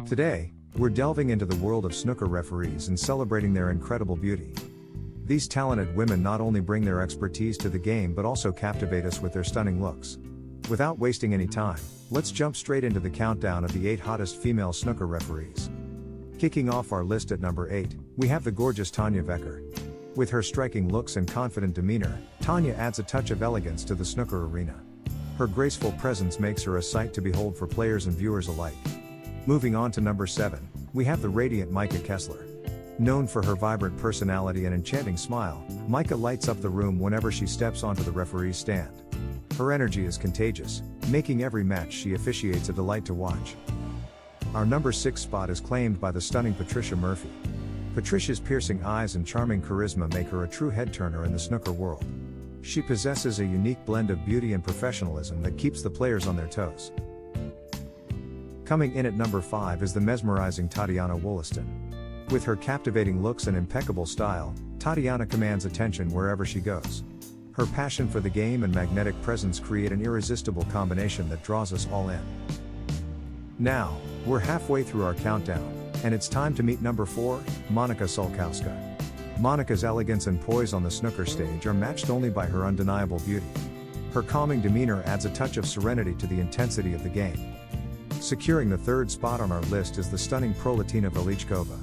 Today, we're delving into the world of snooker referees and celebrating their incredible beauty. These talented women not only bring their expertise to the game but also captivate us with their stunning looks. Without wasting any time, let's jump straight into the countdown of the 8 hottest female snooker referees. Kicking off our list at number 8, we have the gorgeous Tanya Vekker. With her striking looks and confident demeanor, Tanya adds a touch of elegance to the snooker arena. Her graceful presence makes her a sight to behold for players and viewers alike. Moving on to number 7, we have the radiant Maike Kesseler. Known for her vibrant personality and enchanting smile, Maike lights up the room whenever she steps onto the referee's stand. Her energy is contagious, making every match she officiates a delight to watch. Our number 6 spot is claimed by the stunning Patricia Murphy. Patricia's piercing eyes and charming charisma make her a true head-turner in the snooker world. She possesses a unique blend of beauty and professionalism that keeps the players on their toes. Coming in at number 5 is the mesmerizing Tatiana Woollaston. With her captivating looks and impeccable style, Tatiana commands attention wherever she goes. Her passion for the game and magnetic presence create an irresistible combination that draws us all in. Now, we're halfway through our countdown, and it's time to meet number 4, Monika Sulkowska. Monika's elegance and poise on the snooker stage are matched only by her undeniable beauty. Her calming demeanor adds a touch of serenity to the intensity of the game. Securing the 3rd spot on our list is the stunning Proletina Velichkova.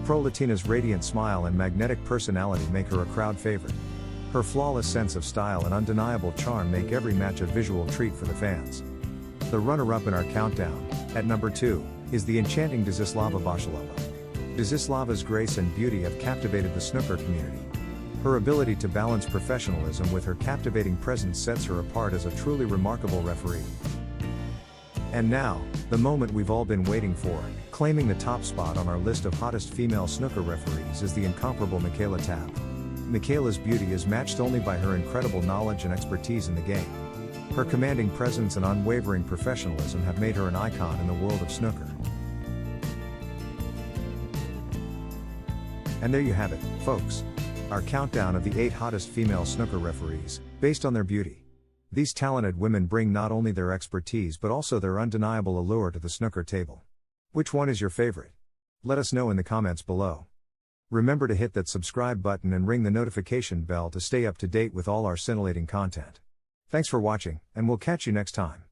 Proletina's radiant smile and magnetic personality make her a crowd favorite. Her flawless sense of style and undeniable charm make every match a visual treat for the fans. The runner-up in our countdown, at number 2, is the enchanting Desislava Bozhilova. Desislava's grace and beauty have captivated the snooker community. Her ability to balance professionalism with her captivating presence sets her apart as a truly remarkable referee. And now, the moment we've all been waiting for, claiming the top spot on our list of hottest female snooker referees is the incomparable Michaela Tabb. Michaela's beauty is matched only by her incredible knowledge and expertise in the game. Her commanding presence and unwavering professionalism have made her an icon in the world of snooker. And there you have it, folks. Our countdown of the 8 hottest female snooker referees, based on their beauty. These talented women bring not only their expertise but also their undeniable allure to the snooker table. Which one is your favorite? Let us know in the comments below. Remember to hit that subscribe button and ring the notification bell to stay up to date with all our scintillating content. Thanks for watching, and we'll catch you next time.